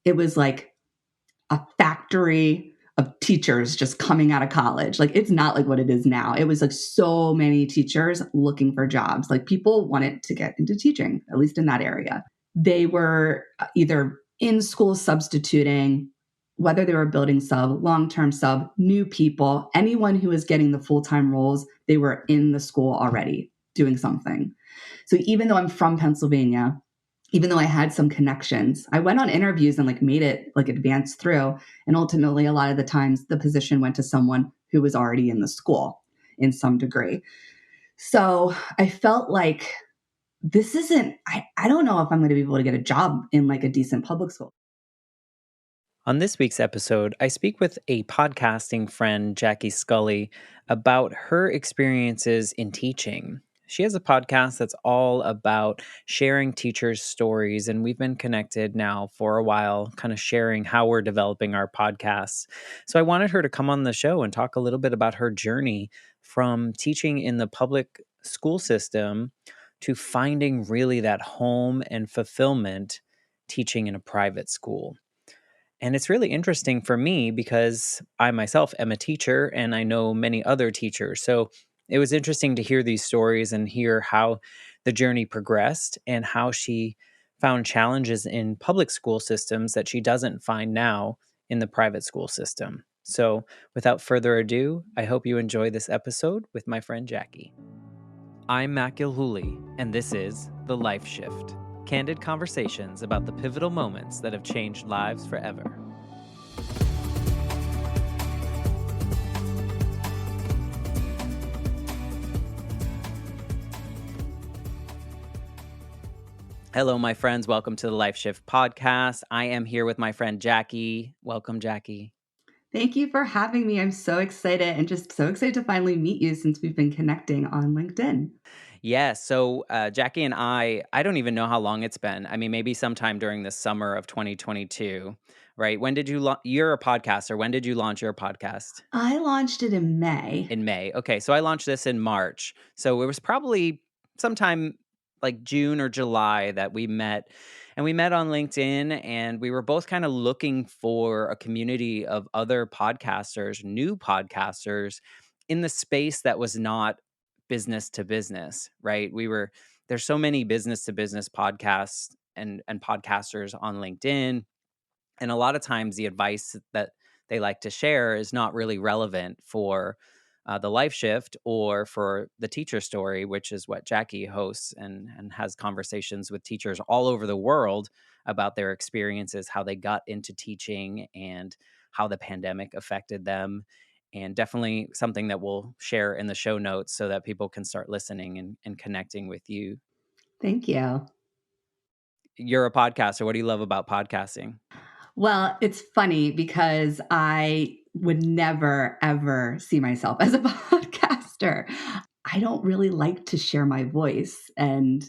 it was like a factory of teachers just coming out of college. Like, it's not like what it is now. It was like so many teachers looking for jobs. Like, people wanted to get into teaching, at least in that area. They were either in school substituting, whether they were building sub, long-term sub, new people, anyone who was getting the full-time roles, they were in the school already doing something. So even though I'm from Pennsylvania, even though I had some connections, I went on interviews and like made it like advance through. And ultimately, a lot of the times the position went to someone who was already in the school in some degree. So I felt like this isn't, I don't know if I'm going to be able to get a job in like a decent public school. On this week's episode, I speak with a podcasting friend, Jackie Scully, about her experiences in teaching. She has a podcast that's all about sharing teachers' stories, and we've been connected now for a while, kind of sharing how we're developing our podcasts. So I wanted her to come on the show and talk a little bit about her journey from teaching in the public school system to finding really that home and fulfillment teaching in a private school. And it's really interesting for me because I myself am a teacher and I know many other teachers. So it was interesting to hear these stories and hear how the journey progressed and how she found challenges in public school systems that she doesn't find now in the private school system. So without further ado, I hope you enjoy this episode with my friend Jackie. I'm Matt Gilhooly, and this is The Life Shift. Candid conversations about the pivotal moments that have changed lives forever. Hello, my friends. Welcome to the Life Shift podcast. I am here with my friend Jackie. Welcome, Jackie. Thank you for having me. I'm so excited and just so excited to finally meet you since we've been connecting on LinkedIn. Yeah, so Jackie and I don't even know how long it's been. I mean, maybe sometime during the summer of 2022, right? When did you, you're a podcaster. When did you launch your podcast? I launched it in May. In May. Okay, so I launched this in March. So it was probably sometime like June or July that we met. And we met on LinkedIn and we were both kind of looking for a community of other podcasters, new podcasters in the space that was not business to business, right? There's so many business to business podcasts and podcasters on LinkedIn. And a lot of times the advice that they like to share is not really relevant for the life shift or for the teacher story, which is what Jackie hosts and has conversations with teachers all over the world about their experiences, how they got into teaching and how the pandemic affected them. And definitely something that we'll share in the show notes so that people can start listening and connecting with you. Thank you. You're a podcaster. What do you love about podcasting? Well, it's funny because I would never, ever see myself as a podcaster. I don't really like to share my voice. And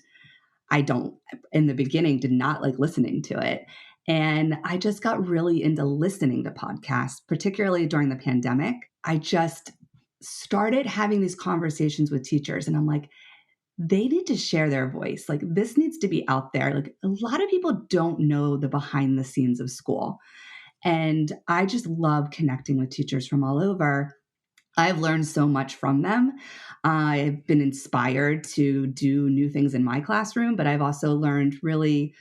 I don't, in the beginning, did not like listening to it. And I just got really into listening to podcasts, particularly during the pandemic. I just started having these conversations with teachers, and I'm like, they need to share their voice. Like, this needs to be out there. Like, a lot of people don't know the behind the scenes of school. And I just love connecting with teachers from all over. I've learned so much from them. I've been inspired to do new things in my classroom, but I've also learned really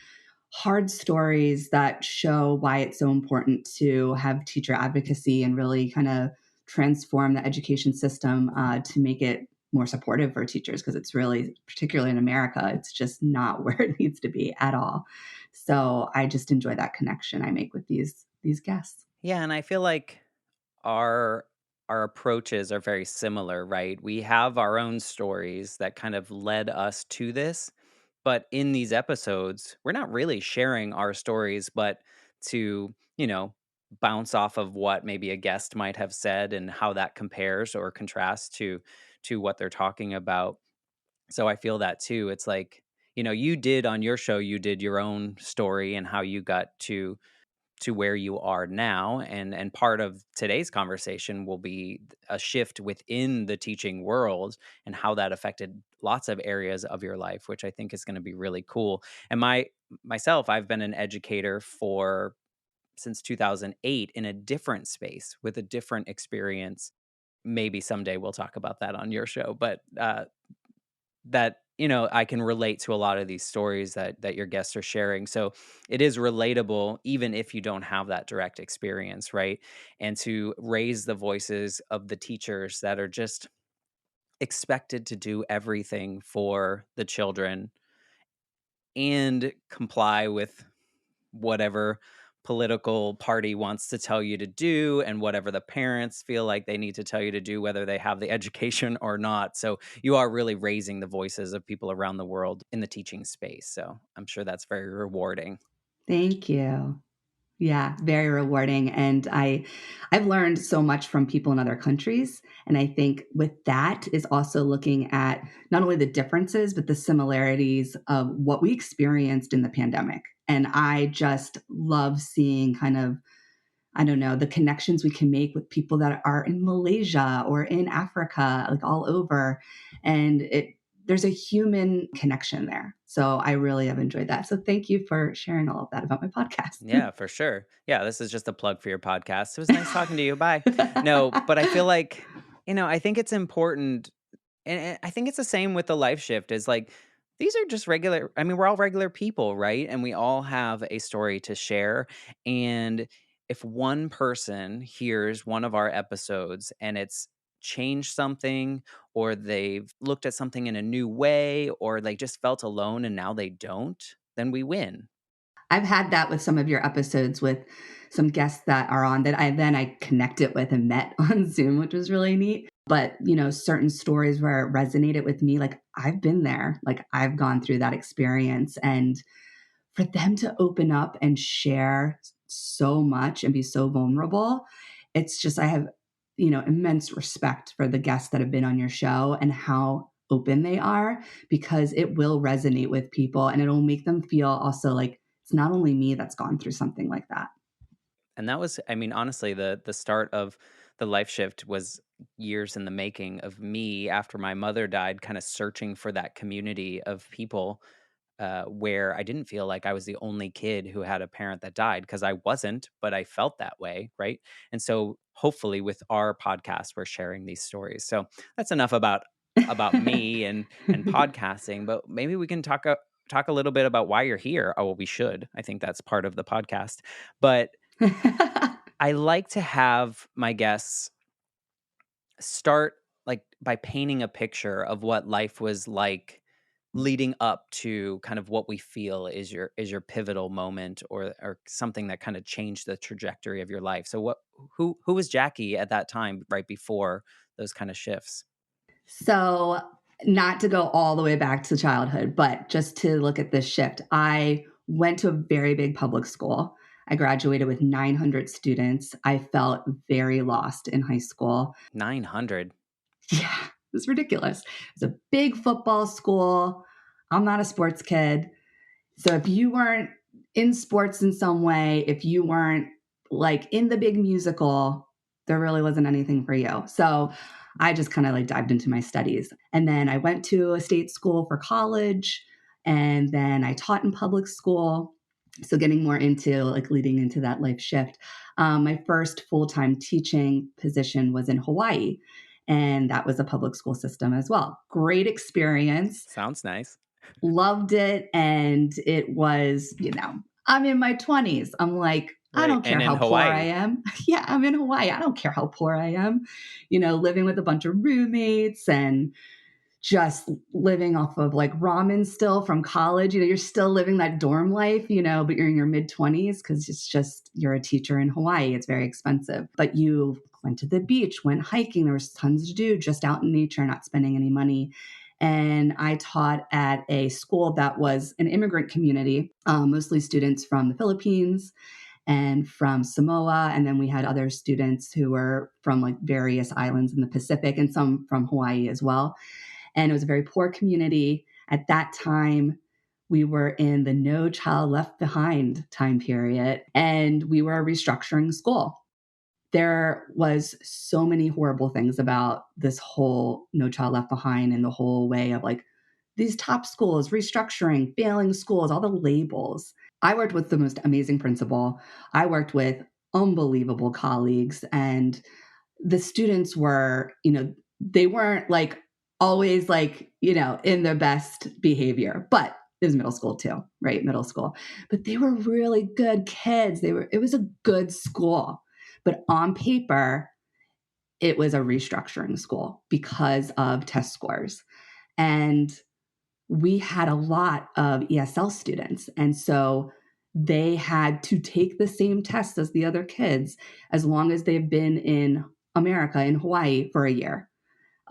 hard stories that show why it's so important to have teacher advocacy and really kind of transform the education system to make it more supportive for teachers, because it's really, particularly in America, it's just not where it needs to be at all. So I just enjoy that connection I make with these guests. Yeah, and I feel like our our approaches are very similar, right? We have our own stories that kind of led us to this, but in these episodes, we're not really sharing our stories, but to, bounce off of what maybe a guest might have said and how that compares or contrasts to what they're talking about. So I feel that too. It's like, you did on your show, you did your own story and how you got to where you are now, and part of today's conversation will be a shift within the teaching world and how that affected lots of areas of your life, which I think is going to be really cool. And myself, I've been an educator for since 2008 in a different space with a different experience. Maybe someday we'll talk about that on your show, but that, I can relate to a lot of these stories that your guests are sharing. So it is relatable even if you don't have that direct experience, right? And to raise the voices of the teachers that are just expected to do everything for the children and comply with whatever political party wants to tell you to do and whatever the parents feel like they need to tell you to do, whether they have the education or not. So you are really raising the voices of people around the world in the teaching space. So I'm sure that's very rewarding. Thank you. Yeah, very rewarding. And I've learned so much from people in other countries. And I think with that is also looking at not only the differences, but the similarities of what we experienced in the pandemic. And I just love seeing kind of, I don't know, the connections we can make with people that are in Malaysia or in Africa, like all over. And there's a human connection there. So I really have enjoyed that. So thank you for sharing all of that about my podcast. Yeah, for sure. Yeah, this is just a plug for your podcast. It was nice talking to you. Bye. No, but I feel like, I think it's important. And I think it's the same with the life shift is like, these are just regular. I mean, we're all regular people, right? And we all have a story to share. And if one person hears one of our episodes and it's changed something, or they've looked at something in a new way, or they just felt alone and now they don't, then we win. I've had that with some of your episodes with some guests that are on that I connected with and met on Zoom, which was really neat. But, certain stories where it resonated with me, like I've been there, like I've gone through that experience. And for them to open up and share so much and be so vulnerable, it's just, I have, immense respect for the guests that have been on your show and how open they are, because it will resonate with people and it'll make them feel also like it's not only me that's gone through something like that. And that was, I mean, honestly, the start of the life shift was years in the making of me after my mother died, kind of searching for that community of people where I didn't feel like I was the only kid who had a parent that died, because I wasn't, but I felt that way, right? And so hopefully with our podcast, we're sharing these stories. So that's enough about me and podcasting, but maybe we can talk a little bit about why you're here. Oh, well, we should. I think that's part of the podcast. But I like to have my guests start like by painting a picture of what life was like leading up to kind of what we feel is your pivotal moment, or something that kind of changed the trajectory of your life. So who was Jackie at that time right before those kind of shifts? So, not to go all the way back to childhood, but just to look at this shift, I went to a very big public school. I graduated with 900 students. I felt very lost in high school. 900. Yeah, it was ridiculous. It's a big football school. I'm not a sports kid. So if you weren't in sports in some way, if you weren't like in the big musical, there really wasn't anything for you. So I just kind of like dived into my studies. And then I went to a state school for college. And then I taught in public school. So getting more into like leading into that life shift. My first full-time teaching position was in Hawaii. And that was a public school system as well. Great experience, Sounds nice. loved it. And it was, I'm in my 20s. I'm like, I Right. don't care And in how poor I Hawaii. am. Yeah, I'm in Hawaii. I don't care how poor I am. Living with a bunch of roommates and just living off of like ramen still from college. You're still living that dorm life, but you're in your mid 20s because it's just, you're a teacher in Hawaii. It's very expensive. But you went to the beach, went hiking. There was tons to do just out in nature, not spending any money. And I taught at a school that was an immigrant community, mostly students from the Philippines and from Samoa. And then we had other students who were from like various islands in the Pacific and some from Hawaii as well. And it was a very poor community. At that time, we were in the No Child Left Behind time period, and we were a restructuring school. There was so many horrible things about this whole No Child Left Behind and the whole way of like these top schools, restructuring, failing schools, all the labels. I worked with the most amazing principal. I worked with unbelievable colleagues, and the students were, they weren't like always like, in their best behavior, but it was middle school too, right? Middle school. But they were really good kids. It was a good school. But on paper, it was a restructuring school because of test scores. And we had a lot of ESL students. And so they had to take the same test as the other kids as long as they've been in America, in Hawaii, for a year.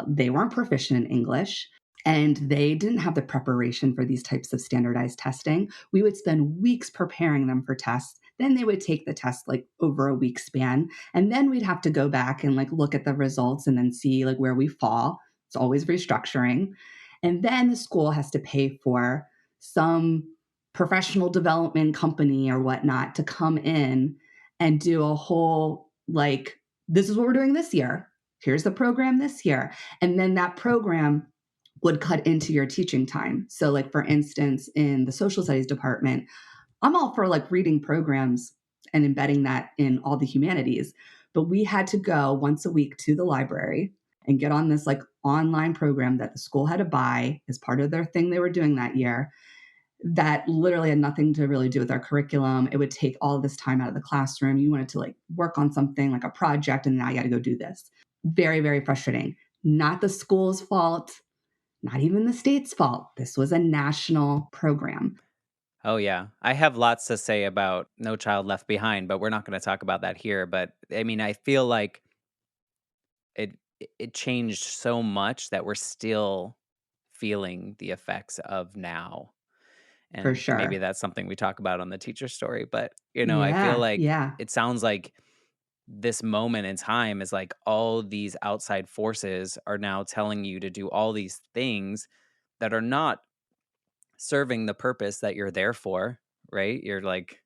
They weren't proficient in English and they didn't have the preparation for these types of standardized testing. We would spend weeks preparing them for tests. Then they would take the test like over a week span. And then we'd have to go back and like look at the results and then see like where we fall. It's always restructuring. And then the school has to pay for some professional development company or whatnot to come in and do a whole like, this is what we're doing this year. Here's the program this year. And then that program would cut into your teaching time. So, like, for instance, in the social studies department, I'm all for like reading programs and embedding that in all the humanities. But we had to go once a week to the library and get on this like online program that the school had to buy as part of their thing they were doing that year that literally had nothing to really do with our curriculum. It would take all this time out of the classroom. You wanted to like work on something like a project, and now you got to go do this. Very, very frustrating. Not the school's fault, not even the state's fault. This was a national program. Oh, yeah. I have lots to say about No Child Left Behind, but we're not going to talk about that here. But I mean, I feel like it it changed so much that we're still feeling the effects of now. For And maybe sure. that's something we talk about on the teacher story. But, I feel Yeah, like yeah. it sounds like this moment in time is like all these outside forces are now telling you to do all these things that are not serving the purpose that you're there for, right? You're like,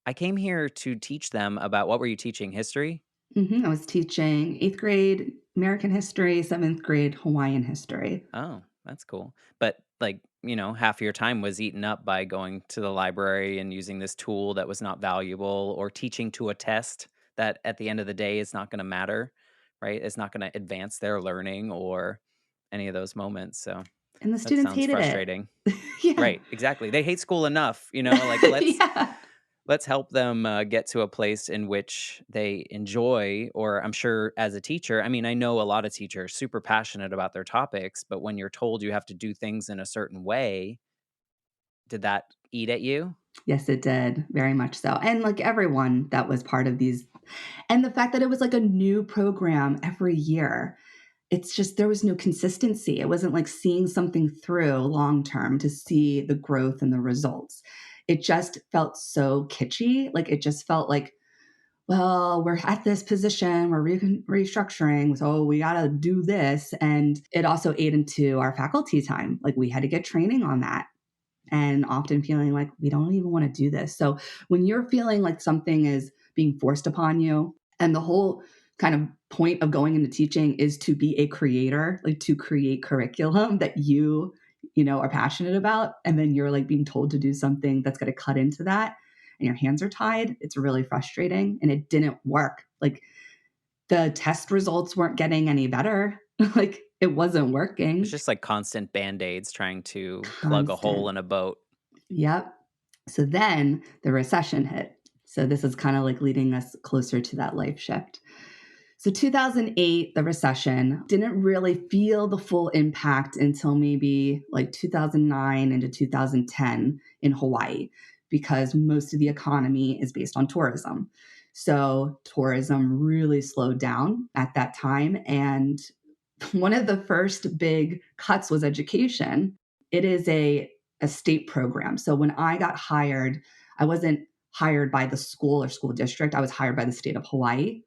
I came here to teach them about what were you teaching? History? I was teaching eighth grade American history, seventh grade Hawaiian history. Oh, that's cool. But like, half of your time was eaten up by going to the library and using this tool that was not valuable or teaching to a test that at the end of the day is not going to matter, right? It's not going to advance their learning or any of those moments. So And the that students sounds hated it. frustrating. Yeah. Right, exactly. They hate school enough, like Yeah. let's help them get to a place in which they enjoy, or I'm sure as a teacher, I mean, I know a lot of teachers super passionate about their topics, but when you're told you have to do things in a certain way, did that eat at you? Yes, it did. Very much so. And like everyone that was part of these, and the fact that it was like a new program every year, it's just there was no consistency. It wasn't like seeing something through long term to see the growth and the results. It just felt so kitschy. Like it just felt like, well, we're at this position, we're restructuring, so we got to do this. And it also ate into our faculty time. Like we had to get training on that and often feeling like we don't even want to do this. So when you're feeling like something is being forced upon you, and the whole kind of point of going into teaching is to be a creator, like to create curriculum that are passionate about, and then you're like being told to do something that's going to cut into that and your hands are tied, it's really frustrating and it didn't work. Like the test results weren't getting any better. Like it wasn't It's working. just like constant band-aids trying to plug a hole Constant. in a boat. Yep. So then the recession hit. So this is kind of like leading us closer to that life shift. So 2008, the recession, didn't really feel the full impact until maybe like 2009 into 2010 in Hawaii, because most of the economy is based on tourism. So tourism really slowed down at that time. And one of the first big cuts was education. It is a state program. So when I got hired, I wasn't hired by the school or school district. I was hired by the state of Hawaii.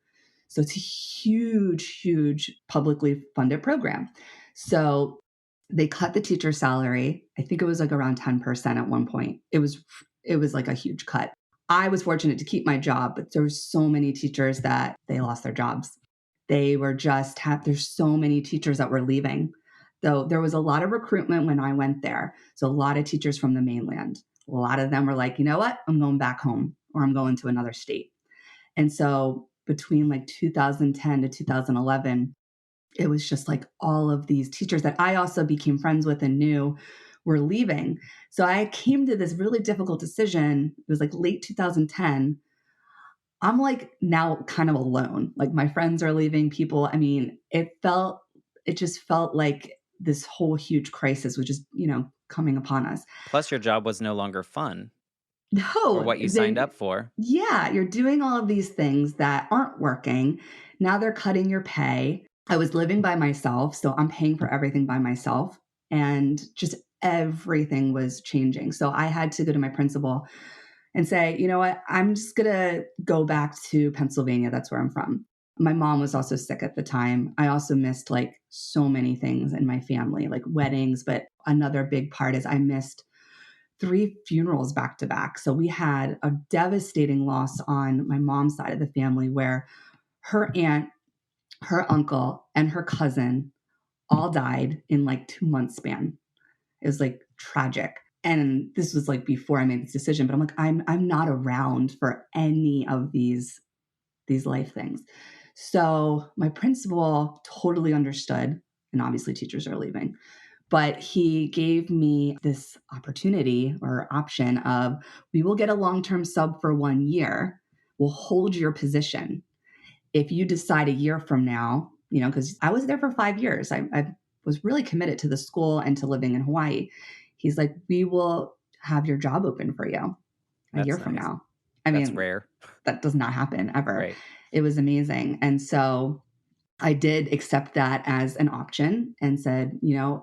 So it's a huge, huge publicly funded program. So they cut the teacher salary. I think it was like around 10% at one point. It was like a huge cut. I was fortunate to keep my job, but there were so many teachers that they lost their jobs. They were there's so many teachers that were leaving. Though there was a lot of recruitment when I went there. So a lot of teachers from the mainland, a lot of them were like, you know what? I'm going back home or I'm going to another state. And so between like 2010 to 2011, it was just like all of these teachers that I also became friends with and knew were leaving. So I came to this really difficult decision. It was like late 2010. I'm like now kind of alone. Like my friends are leaving, people. I mean, it just felt like this whole huge crisis was just, coming upon us. Plus, your job was no longer fun or No, what you signed up for. yeah, you're doing all of these things that aren't working. Now they're cutting your pay. I was living by myself, so I'm paying for everything by myself. And just everything was changing. So I had to go to my principal and say, you know what, I'm just going to go back to Pennsylvania. That's where I'm from. My mom was also sick at the time. I also missed like so many things in my family, like weddings. But another big part is I missed 3 funerals back to back. So we had a devastating loss on my mom's side of the family where her aunt, her uncle, and her cousin all died in like 2 months span. It was like tragic. And this was like before I made this decision, but I'm like, I'm not around for any of these life things. So my principal totally understood, and obviously teachers are leaving, but he gave me this opportunity or option of we will get a long-term sub for 1 year. We'll hold your position. If you decide a year from now, because I was there for 5 years, I was really committed to the school and to living in Hawaii. He's like, we will have your job open for you a year That's from nice. now. I That's mean, rare. that does not happen ever. Right. It was amazing. And so I did accept that as an option and said,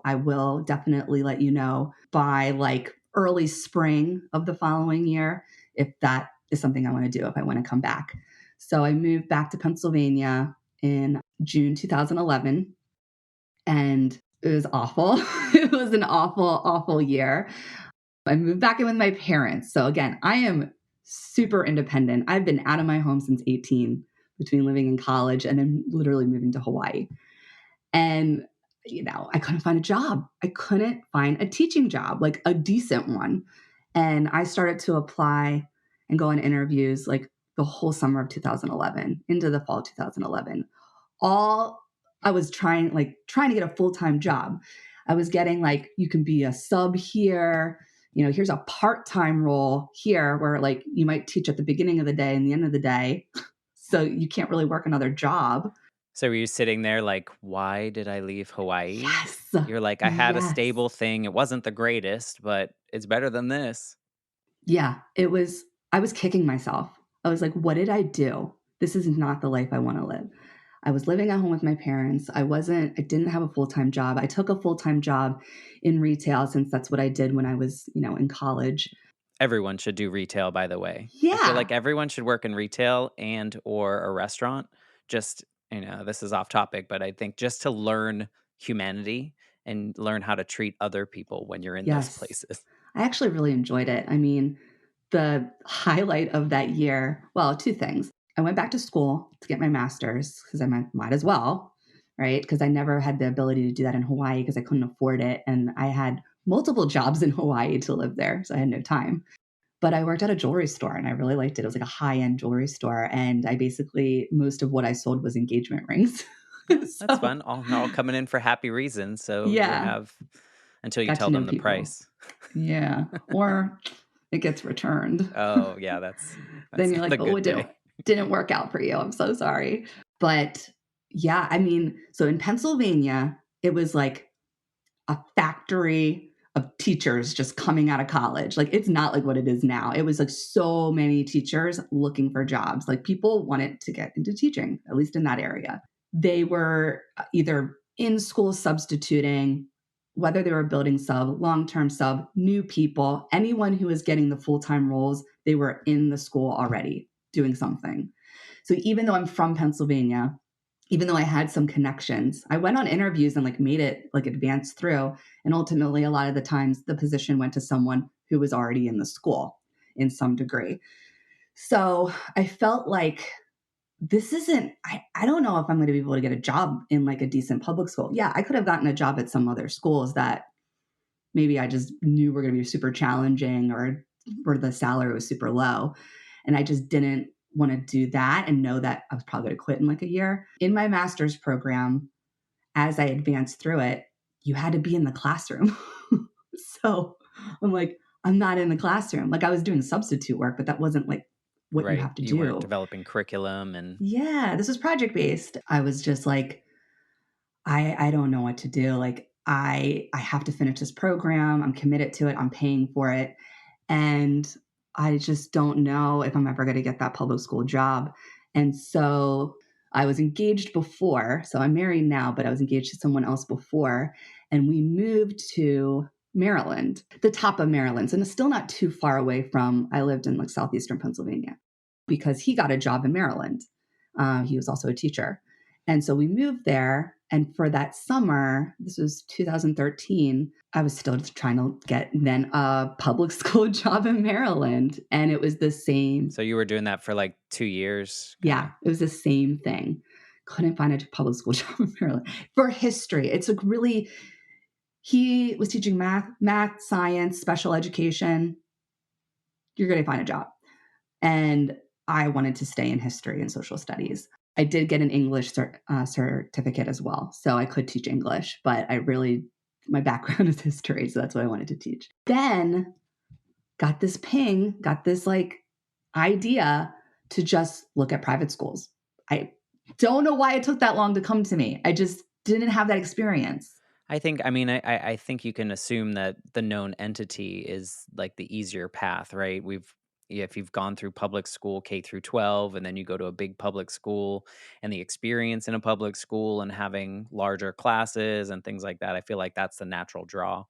I will definitely let you know by like early spring of the following year if that is something I want to do, if I want to come back. So I moved back to Pennsylvania in June 2011, and it was awful. It was an awful, awful year. I moved back in with my parents. So again, I am super independent. I've been out of my home since 18, between living in college and then literally moving to Hawaii. And, I couldn't find a job. I couldn't find a teaching job, like a decent one. And I started to apply and go on interviews like the whole summer of 2011 into the fall 2011. All I was trying to get a full-time job. I was getting like, you can be a sub here, here's a part-time role here where like you might teach at the beginning of the day and the end of the day. So you can't really work another job. So were you sitting there like, why did I leave Hawaii? Yes. You're like, I had a Yes. stable thing. It wasn't the greatest, but it's better than this. Yeah, I was kicking myself. I was like, what did I do? This is not the life I want to live. I was living at home with my parents. I didn't have a full-time job. I took a full-time job in retail since that's what I did when I was, in college. Everyone should do retail, by the way. I feel like Yeah. everyone should work in retail and or a restaurant. Just, this is off topic, but I think just to learn humanity and learn how to treat other people when you're in those Yes. places. I actually really enjoyed it. I mean, the highlight of that year, well, 2 things. I went back to school to get my master's because I might as well, right? Because I never had the ability to do that in Hawaii because I couldn't afford it. And I had multiple jobs in Hawaii to live there, so I had no time. But I worked at a jewelry store and I really liked it. It was like a high-end jewelry store. And most of what I sold was engagement rings. Oh, that's So, fun. All coming in for happy reasons. So you yeah, have until you got tell to know them the people. price. Yeah. Or it gets returned. Oh, yeah, that's Then you're not like, a oh, good it day. didn't work out for you. I'm so sorry. But yeah, I mean, so in Pennsylvania, it was like a factory of teachers just coming out of college. Like it's not like what it is now. It was like so many teachers looking for jobs. Like people wanted to get into teaching, at least in that area. They were either in school substituting, whether they were building sub, long-term sub, new people, anyone who was getting the full-time roles, they were in the school already doing something. So even though I'm from Pennsylvania, even though I had some connections, I went on interviews and like made it like advance through. And ultimately, a lot of the times the position went to someone who was already in the school in some degree. So I felt like I don't know if I'm going to be able to get a job in like a decent public school. Yeah, I could have gotten a job at some other schools that maybe I just knew were going to be super challenging or where the salary was super low. And I just didn't want to do that and know that I was probably going to quit in like a year. In my master's program, as I advanced through it, you had to be in the classroom. So I'm like, I'm not in the classroom. Like I was doing substitute work, but that wasn't like what you Right. have to You weren't do. developing curriculum and Yeah, this was project based. I was just like, I don't know what to do. Like I have to finish this program. I'm committed to it. I'm paying for it. And I just don't know if I'm ever going to get that public school job. And so I was engaged before. So I'm married now, but I was engaged to someone else before. And we moved to Maryland, the top of Maryland. And it's still not too far away from, I lived in like southeastern Pennsylvania because he got a job in Maryland. He was also a teacher. And so we moved there. And for that summer, this was 2013, I was still trying to get then a public school job in Maryland. And it was the same. so you were doing that for like 2 years, kind of. Yeah, it was the same thing. Couldn't find a public school job in Maryland for history. It's like really, he was teaching math, science, special education. You're going to find a job. And I wanted to stay in history and social studies. I did get an English certificate as well. So I could teach English, but my background is history. So that's what I wanted to teach. Then got this ping, got this like idea to just look at private schools. I don't know why it took that long to come to me. I just didn't have that experience. I think you can assume that the known entity is like the easier path, right? If you've gone through public school K through 12 and then you go to a big public school and the experience in a public school and having larger classes and things like that, I feel like that's the natural draw.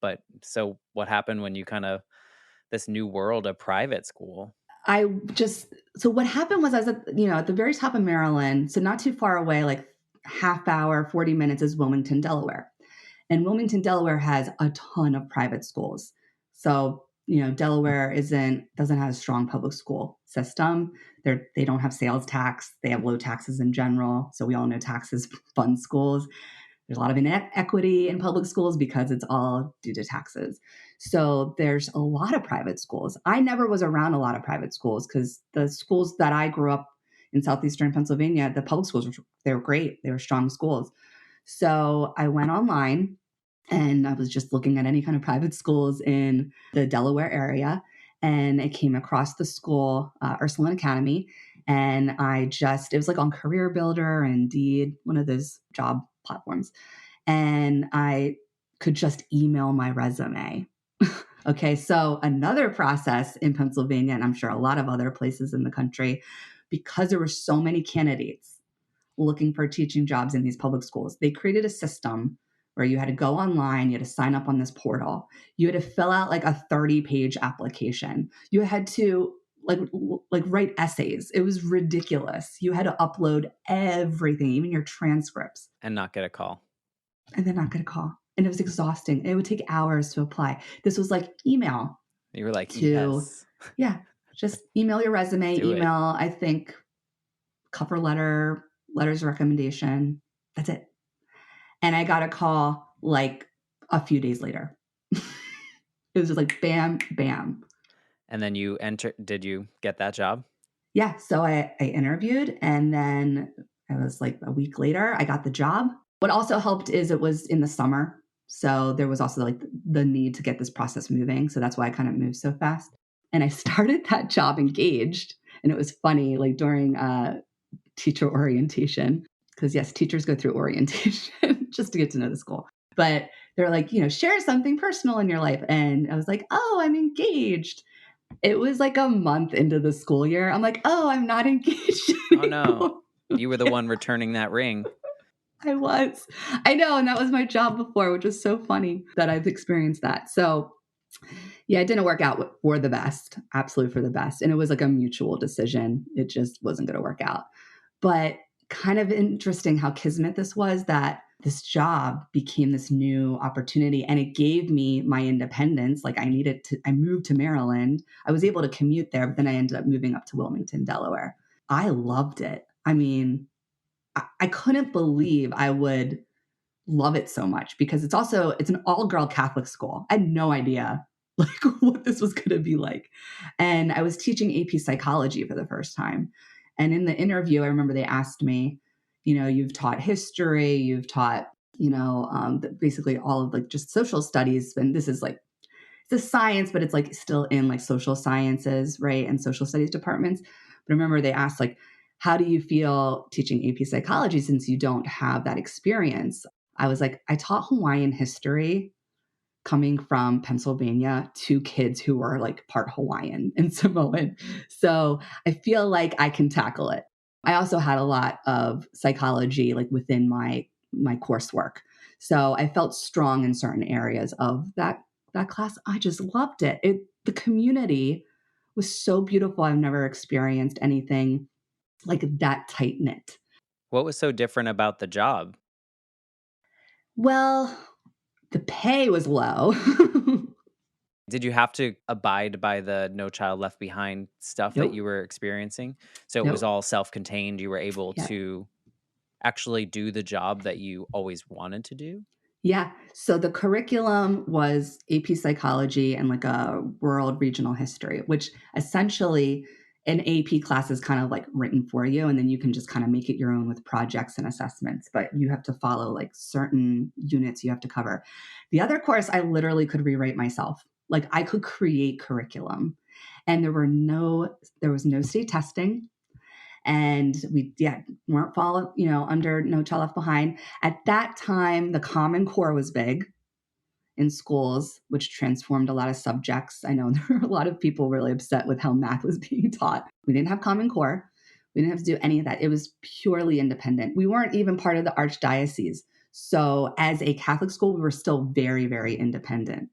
But so what happened when you kind of this new world of private school? So what happened was I was at the very top of Maryland, so not too far away, like half hour, 40 minutes is Wilmington, Delaware. And Wilmington, Delaware has a ton of private schools. So, Delaware doesn't have a strong public school system. They don't have sales tax. They have low taxes in general. So we all know taxes fund schools. There's a lot of inequity in public schools because it's all due to taxes. So there's a lot of private schools. I never was around a lot of private schools because the schools that I grew up in southeastern Pennsylvania, the public schools, they were great. They were strong schools. So I went online and I was just looking at any kind of private schools in the Delaware area. And I came across the school, Ursuline Academy. And it was like on Career Builder, Indeed, one of those job platforms. And I could just email my resume. Okay, so another process in Pennsylvania, and I'm sure a lot of other places in the country, because there were so many candidates looking for teaching jobs in these public schools, they created a system where you had to go online, you had to sign up on this portal, you had to fill out like a 30-page application. You had to like write essays. It was ridiculous. You had to upload everything, even your transcripts, And not get a call. and then not get a call. And it was exhausting. It would take hours to apply. This was like email You were like, to, yes, yeah, just email your resume, do it. email, I think, cover letter, letters of recommendation. That's it. And I got a call like a few days later. It was just like bam, bam. And then did you get that job? Yeah. So I interviewed, and then I was like a week later, I got the job. What also helped is it was in the summer. So there was also like the need to get this process moving. So that's why I kind of moved so fast. And I started that job engaged. And it was funny, like during teacher orientation, because yes, teachers go through orientation just to get to know the school. But they're like, share something personal in your life. And I was like, oh, I'm engaged. It was like a month into the school year. I'm like, oh, I'm not engaged Oh no. anymore. You were the one returning that ring. I was. I know. And that was my job before, which was so funny that I've experienced that. So yeah, it didn't work out for the best, absolutely for the best. And it was like a mutual decision. It just wasn't going to work out. But kind of interesting how kismet this was, that this job became this new opportunity and it gave me my independence. Like I moved to Maryland. I was able to commute there, but then I ended up moving up to Wilmington, Delaware. I loved it. I mean, I couldn't believe I would love it so much because it's an all-girl Catholic school. I had no idea. like what this was going to be like. And I was teaching AP psychology for the first time. And in the interview, I remember they asked me, you've taught history, you've taught, basically all of like just social studies. And this is like, it's a science, but it's like still in like social sciences, right? And social studies departments. But I remember they asked like, how do you feel teaching AP psychology since you don't have that experience? I was like, I taught Hawaiian history coming from Pennsylvania to kids who were like part Hawaiian and Samoan. So I feel like I can tackle it. I also had a lot of psychology like within my coursework. So I felt strong in certain areas of that class. I just loved it. The community was so beautiful. I've never experienced anything like that tight knit. What was so different about the job? Well, the pay was low. Did you have to abide by the No Child Left Behind stuff that you Nope. were experiencing? So it was Nope. all self-contained. You were able Yeah. to actually do the job that you always wanted to do? Yeah. So the curriculum was AP psychology and like a world regional history, which essentially an AP class is kind of like written for you. And then you can just kind of make it your own with projects and assessments, but you have to follow like certain units you have to cover. The other course, I literally could rewrite myself. Like I could create curriculum and there was no state testing and we weren't follow under No Child Left Behind. At that time, the Common Core was big in schools, which transformed a lot of subjects. I know there were a lot of people really upset with how math was being taught. We didn't have Common Core. We didn't have to do any of that. It was purely independent. We weren't even part of the archdiocese. So as a Catholic school, we were still very, very independent.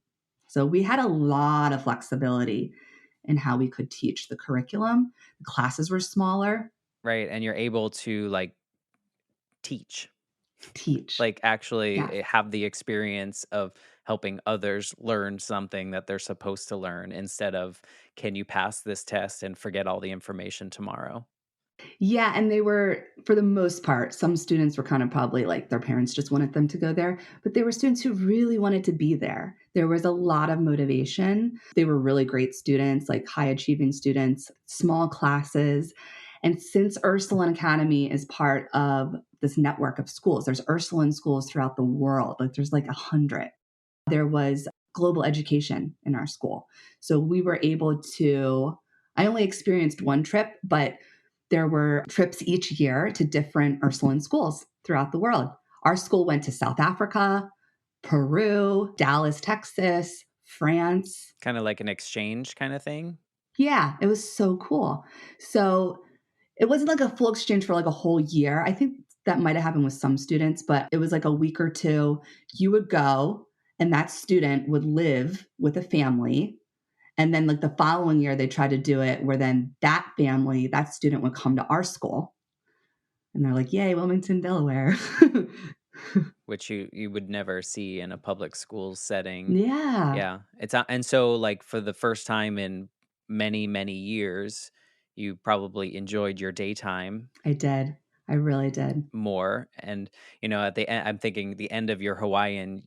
So we had a lot of flexibility in how we could teach the curriculum. The classes were smaller. Right, and you're able to, like, teach, Teach. like, actually, Yes. have the experience of helping others learn something that they're supposed to learn instead of, "Can you pass this test and forget all the information tomorrow?" Yeah, and they were, for the most part, some students were kind of probably like their parents just wanted them to go there, but there were students who really wanted to be there. There was a lot of motivation. They were really great students, like high achieving students, small classes. And since Ursuline Academy is part of this network of schools, there's Ursuline schools throughout the world. Like there's like 100. There was global education in our school. So we were able to, I only experienced one trip, but there were trips each year to different Ursuline schools throughout the world. Our school went to South Africa, Peru, Dallas, Texas, France. Kinda like an exchange kinda thing? Yeah, it was so cool. So it wasn't like a full exchange for like a whole year. I think that might have happened with some students, but it was like a week or two. You would go, and that student would live with a family. And then, like the following year, they tried to do it where then that family, that student would come to our school. And they're like, yay, Wilmington, Delaware. Which you would never see in a public school setting. Yeah, Yeah, it's a and so, like, for the first time in many, many years, you probably enjoyed your daytime I did. I really did. more, and, at the end I'm thinking the end of your Hawaiian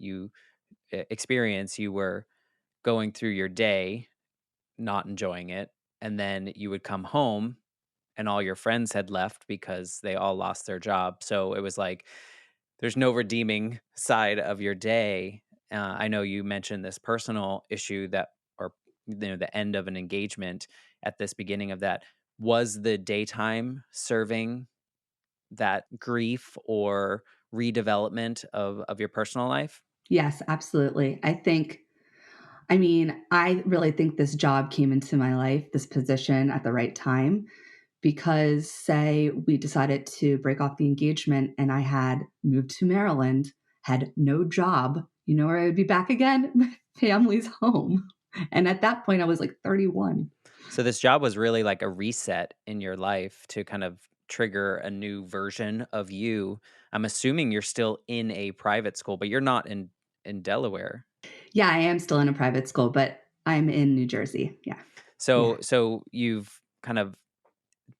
experience, you were going through your day, not enjoying it, and then you would come home, and all your friends had left because they all lost their job, so it was like there's no redeeming side of your day. I know you mentioned this personal issue that, or the end of an engagement at this beginning of that. Was the daytime serving that grief or redevelopment of your personal life? Yes, absolutely. I really think this job came into my life, this position at the right time, because say we decided to break off the engagement and I had moved to Maryland, had no job, you know where I would be back again? My family's home. And at that point, I was like 31. So this job was really like a reset in your life to kind of trigger a new version of you. I'm assuming you're still in a private school, but you're not in Delaware. Yeah, I am still in a private school, but I'm in New Jersey. Yeah. Yeah. So you've kind of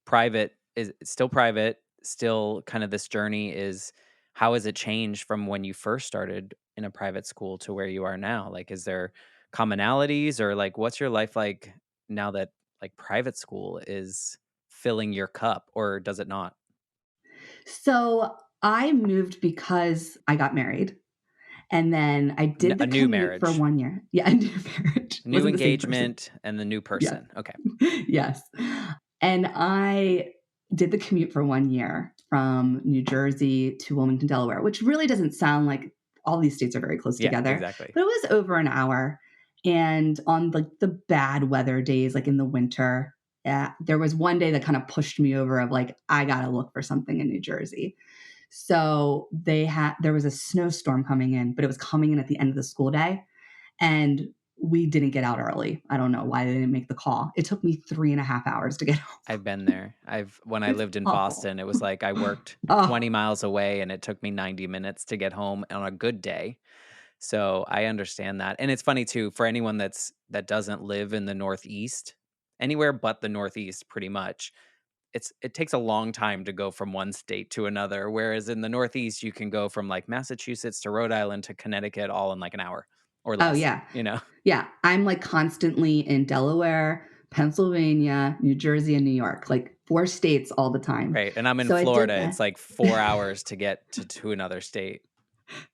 private is it's still private, still kind of this journey is how has it changed from when you first started in a private school to where you are now? Like, is there commonalities, or like what's your life like now that like private school is filling your cup, or does it not? So I moved because I got married. And then I did A the new commute for marriage, 1 year. Yeah, a new marriage. new Wasn't the same person. engagement, and the new Yes. person. Okay. Yes. And I did the commute for 1 year from New Jersey to Wilmington, Delaware, which really doesn't sound like all these states are very close Yeah, together, exactly. but it was over an hour. And on like the bad weather days, like in the winter, yeah, there was one day that kind of pushed me over of like, I gotta look for something in New Jersey. So there was a snowstorm coming in, but it was coming in at the end of the school day. And we didn't get out early. I don't know why they didn't make the call. It took me 3.5 hours to get home. I've been there. When I It's lived in awful. Boston, it was like I worked Oh, 20 miles away and it took me 90 minutes to get home on a good day. So I understand that. And it's funny too, for anyone that doesn't live in the Northeast, anywhere but the Northeast pretty much, it takes a long time to go from one state to another. Whereas in the Northeast, you can go from like Massachusetts to Rhode Island to Connecticut all in like an hour or oh less, yeah. you know? Yeah. I'm like constantly in Delaware, Pennsylvania, New Jersey, and New York, like 4 states all the time. Right. And I'm in So I Florida. did It's that. like 4 hours to get to another state.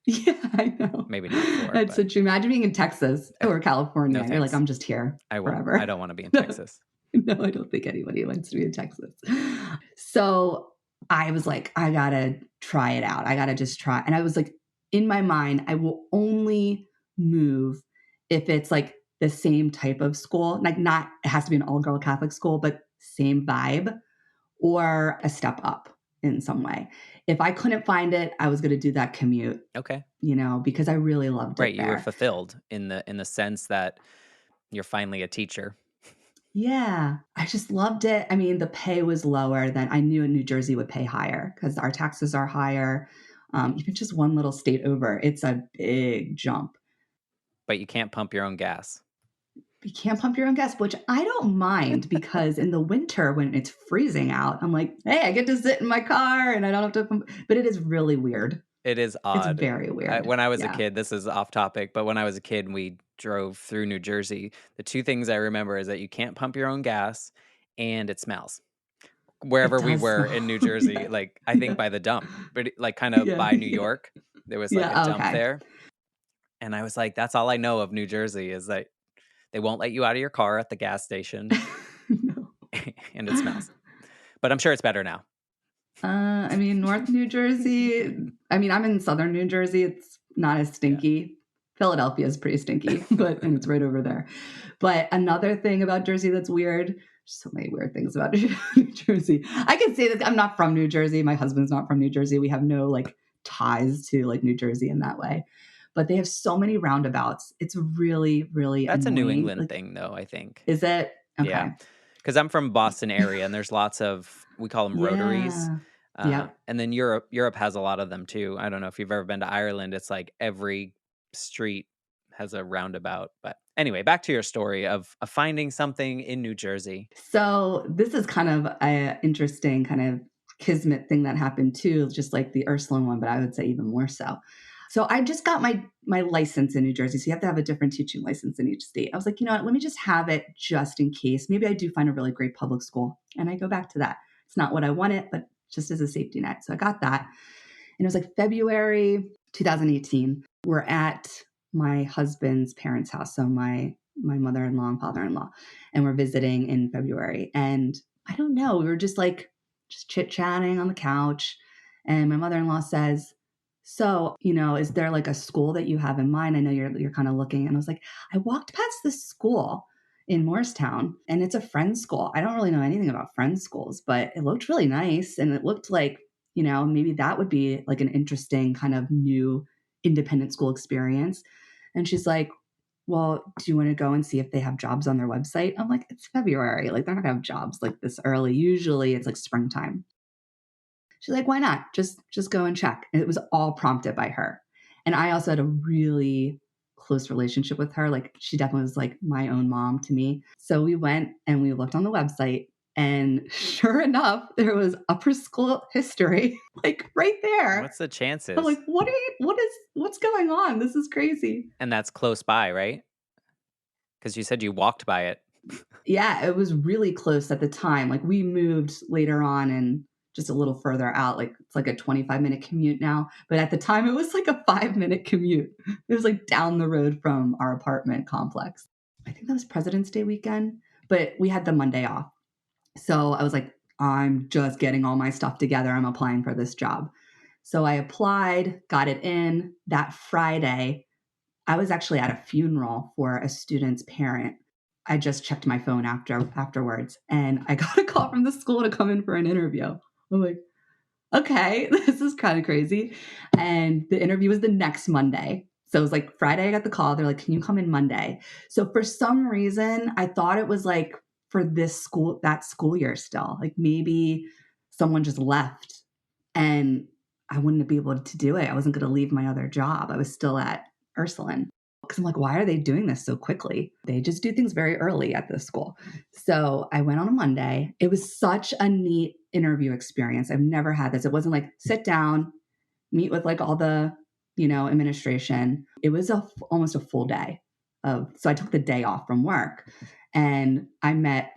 Yeah, I know. Maybe not four, That's but so true. Imagine being in Texas or no California. You're like, thanks. I'm just here I won't. I forever. don't want to be in No, Texas. no, I don't think anybody wants to be in Texas. So I was like, I gotta try it out. I gotta just try. And I was like, in my mind, I will only move if it's like the same type of school, like not, it has to be an all girl Catholic school, but same vibe or a step up in some way. If I couldn't find it, I was going to do that commute, Okay. because I really loved Right. it You were there. fulfilled in the sense that you're finally a teacher. Yeah, I just loved it. I mean, the pay was lower than I knew in New Jersey would pay higher because our taxes are higher. Even just one little state over, it's a big jump. But you can't pump your own gas. You can't pump your own gas, which I don't mind because in the winter when it's freezing out, I'm like, hey, I get to sit in my car and I don't have to pump. But it is really weird. It is It's odd. very weird. When I was a Yeah. kid, this is off topic, but when I was a kid and we drove through New Jersey, the two things I remember is that you can't pump your own gas and it smells. It Wherever we does were smell. in New Jersey, Yeah. like I think Yeah. by the dump, but like kind of Yeah. by New Yeah. York, there was like a Yeah. dump Okay. there. And I was like, that's all I know of New Jersey is that they won't let you out of your car at the gas station No. and it smells. But I'm sure it's better now. I mean, North New Jersey. I mean, I'm in Southern New Jersey. It's not as Yeah. stinky. Philadelphia is pretty stinky, and it's right over there. But another thing about Jersey that's weird. So many weird things about New Jersey. I can say that I'm not from New Jersey. My husband's not from New Jersey. We have no like ties to like New Jersey in that way. But they have so many roundabouts. It's really, really That's a New annoying. England Like, thing, though, I think. is it? Yeah. Okay. Because I'm from Boston area and there's lots of, we call them rotaries. Yeah. Yep. And then Europe has a lot of them too. I don't know if you've ever been to Ireland. It's like every street has a roundabout. But anyway, back to your story of finding something in New Jersey. So this is kind of an interesting kind of kismet thing that happened too, just like the Ursuline one, but I would say even more so. So I just got my license in New Jersey. So you have to have a different teaching license in each state. I was like, you know what, let me just have it just in case. Maybe I do find a really great public school. And I go back to that. It's not what I wanted, but just as a safety net. So I got that. And it was like February 2018. We're at my husband's parents' house. So my mother-in-law and father-in-law, and we're visiting in February. And I don't know, we were just like just chit-chatting on the couch. And my mother-in-law says, so, is there like a school that you have in mind? I know you're kind of looking. And I was like, I walked past this school in Morristown and it's a friend's school. I don't really know anything about friends schools, but it looked really nice. And it looked like, maybe that would be like an interesting kind of new independent school experience. And she's like, well, do you want to go and see if they have jobs on their website? I'm like, it's February. Like, they're not going to have jobs like this early. Usually it's like springtime. She's like, why not? Just go and check. And it was all prompted by her. And I also had a really close relationship with her. Like, she definitely was like my own mom to me. So we went and we looked on the website. And sure enough, there was upper school history, like right there. What's the I'm chances? like, what's going on? This is crazy. And that's close by, right? Because you said you walked by it. Yeah, it was really close at the time. Like we moved later on and just a little further out. Like it's like a 25-minute commute now. But at the time it was like a 5-minute commute. It was like down the road from our apartment complex. I think that was President's Day weekend, but we had the Monday off. So I was like, I'm just getting all my stuff together. I'm applying for this job. So I applied, got it in that Friday. I was actually at a funeral for a student's parent. I just checked my phone afterwards and I got a call from the school to come in for an interview. I'm like, okay, this is kind of crazy. And the interview was the next Monday. So it was like Friday, I got the call. They're like, can you come in Monday? So for some reason, I thought it was like for that school year still. Like maybe someone just left and I wouldn't be able to do it. I wasn't going to leave my other job. I was still at Ursuline. Because I'm like, why are they doing this so quickly? They just do things very early at this school. So I went on a Monday. It was such a neat interview experience. I've never had this. It wasn't like sit down, meet with like all the, administration. It was almost a full day so I took the day off from work and I met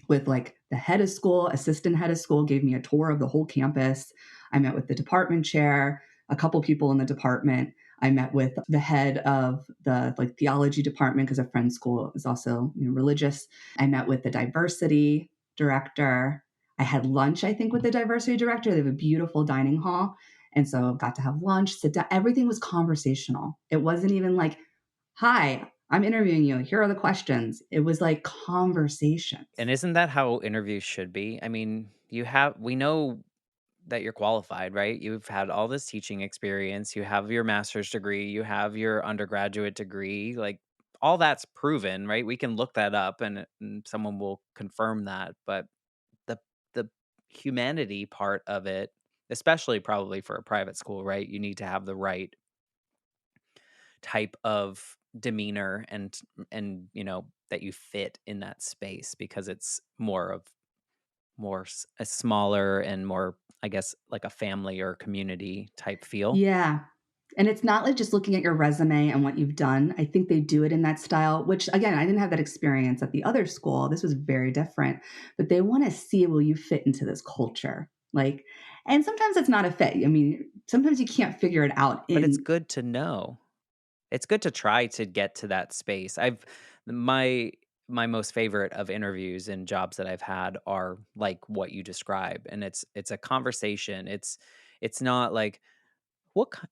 with like the head of school, assistant head of school, gave me a tour of the whole campus. I met with the department chair, a couple people in the department. I met with the head of the like theology department because a friend's school is also religious. I met with the diversity director. I had lunch, I think, with the diversity director. They have a beautiful dining hall. And so got to have lunch, sit down. Everything was conversational. It wasn't even like, hi, I'm interviewing you. Here are the questions. It was like conversations. And isn't that how interviews should be? I mean, we know that you're qualified, right? You've had all this teaching experience, you have your master's degree, you have your undergraduate degree, like all that's proven, right? We can look that up and someone will confirm that, but the the humanity part of it, especially probably for a private school, right? You need to have the right type of demeanor and that you fit in that space because it's a smaller and more, I guess, like a family or community type feel. Yeah. And it's not like just looking at your resume and what you've done. I think they do it in that style, which again, I didn't have that experience at the other school. This was very different, but they want to see, will you fit into this culture? Like, and sometimes it's not a fit. I mean, sometimes you can't figure it out But it's in. good to know. It's good to try to get to that space. I've my most favorite of interviews and jobs that I've had are like what you describe, and it's a conversation. It's not like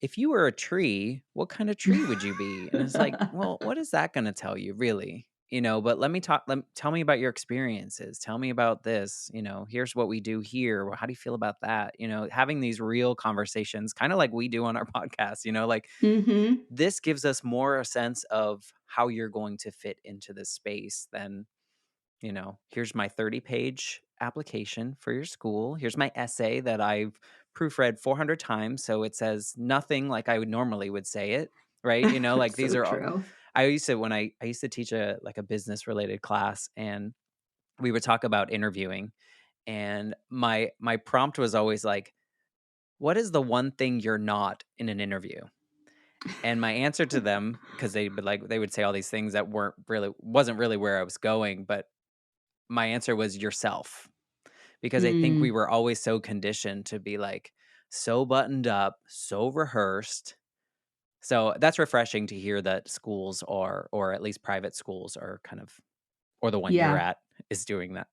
if you were a tree, what kind of tree would you be? And it's like, well, what is that going to tell you, really? But tell me about your experiences. Tell me about this. Here's what we do here. How do you feel about that? Having these real conversations, kind of like we do on our podcast. Like Hmm. this gives us more a sense of how you're going to fit into this space than, here's my 30-page application for your school. Here's my essay that I've proofread 400 times. So it says nothing like I would normally would say it. Right. Like these So are all, true. I used to teach a business related class and we would talk about interviewing. And my prompt was always like, what is the one thing you're not in an interview? And my answer to them, because they would say all these things that wasn't really where I was going, but my answer was yourself. Because I think we Mm, were always so conditioned to be like so buttoned up, so rehearsed. So that's refreshing to hear that schools are, or at least private schools are kind of, or the one you're yeah. at is doing that.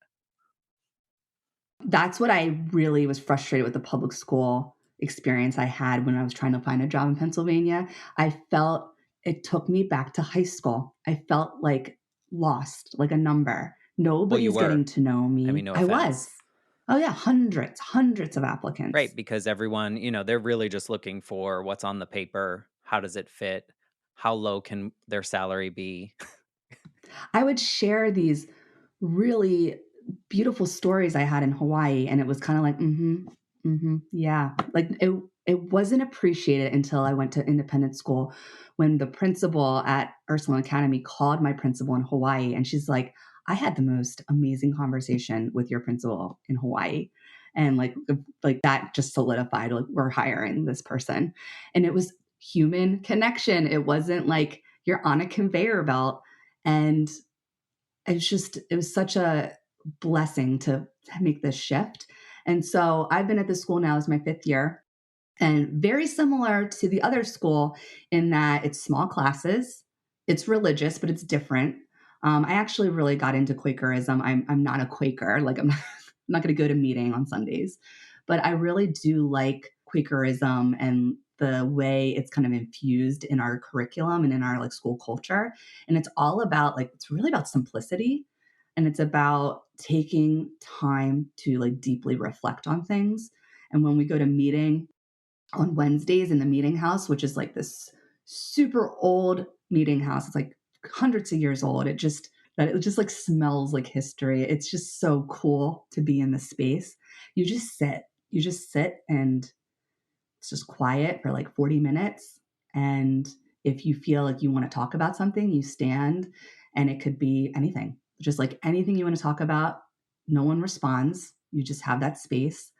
That's what I really was frustrated with the public school experience I had when I was trying to find a job in Pennsylvania. I felt it took me back to high school. I felt like lost, like a number. Well, you Nobody's were. getting to know I mean, me. no I offense. was. Oh, yeah, hundreds of Right. applicants. Because everyone, they're really just looking for what's on the paper. How does it fit? How low can their salary be? I would share these really beautiful stories I had in Hawaii, and it was kind of like, yeah. Like it wasn't appreciated until I went to independent school when the principal at Ursuline Academy called my principal in Hawaii, and she's like, I had the most amazing conversation with your principal in Hawaii. And like that just solidified, like, we're hiring this person. And it was human connection. It wasn't like you're on a conveyor belt And it was such a blessing to make this shift. And so I've been at this school now, it's my 5th year, and very similar to the other school in that it's small classes, it's religious, but it's different. I actually really got into Quakerism. I'm not a Quaker, like I'm not going to go to meeting on Sundays, but I really do like Quakerism and the way it's kind of infused in our curriculum and in our like school culture. And it's all about like, it's really about simplicity, and it's about taking time to like deeply reflect on things. And when we go to meeting on Wednesdays in the meeting house, which is like this super old meeting house, it's like hundreds of years old. It just like smells like history. It's just so cool to be in the space. You just sit and it's just quiet for like 40 minutes. And if you feel like you want to talk about something, you stand, and it could be anything, just like anything you want to talk about. No one responds. You just have that space.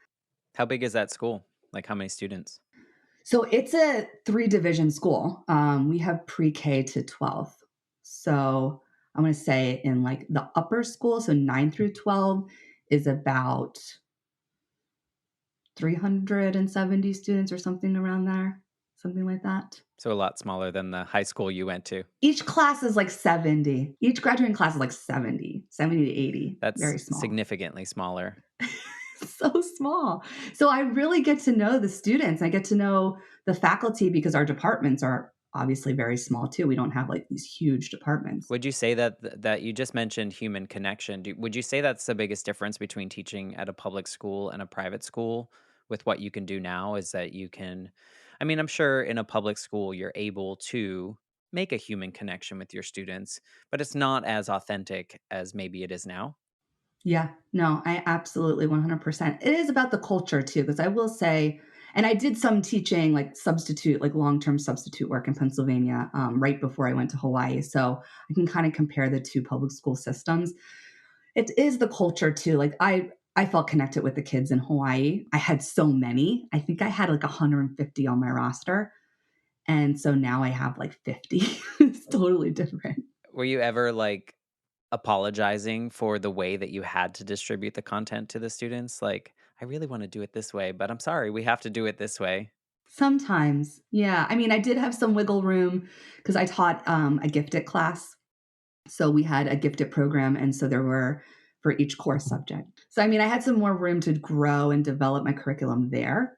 How big is that school? Like how many students? So it's a 3 division school. We have pre-K to 12. So I want to say in like the upper school, so 9 through 12 is about 370 students or something around there, something like that. So a lot smaller than the high school you went to. Each class is like 70. Each graduating class is like 70 to 80. That's Very small. significantly smaller. So small. So I really get to know the students. I get to know the faculty because our departments are obviously very small too. We don't have like these huge departments. Would you say that you just mentioned human connection? Would you say that's the biggest difference between teaching at a public school and a private school with what you can do now is that you can, I mean, I'm sure in a public school you're able to make a human connection with your students, but it's not as authentic as maybe it is now. Yeah, no, I absolutely 100%. It is about the culture too, because I will say, and I did some teaching, like substitute, like long-term substitute work in Pennsylvania, right before I went to Hawaii. So I can kind of compare the two public school systems. It is the culture too. Like I felt connected with the kids in Hawaii. I had so many. I think I had like 150 on my roster. And so now I have like 50. It's totally different. Were you ever like apologizing for the way that you had to distribute the content to the students? Like, I really want to do it this way, but I'm sorry, we have to do it this way. Sometimes. Yeah. I mean, I did have some wiggle room because I taught a gifted class. So we had a gifted program. And so there were for each course subject. So, I mean, I had some more room to grow and develop my curriculum there.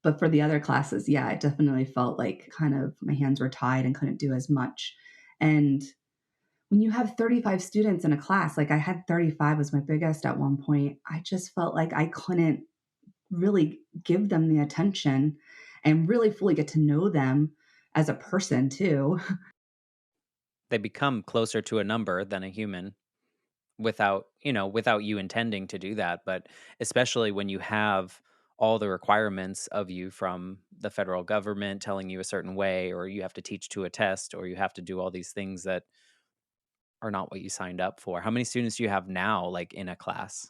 But for the other classes, yeah, I definitely felt like kind of my hands were tied and couldn't do as much. And when you have 35 students in a class, like I had 35 was my biggest at one point, I just felt like I couldn't really give them the attention and really fully get to know them as a person too. They become closer to a number than a human without, without you intending to do that, but especially when you have all the requirements of you from the federal government telling you a certain way, or you have to teach to a test, or you have to do all these things that are not what you signed up for. How many students do you have now, like in a class?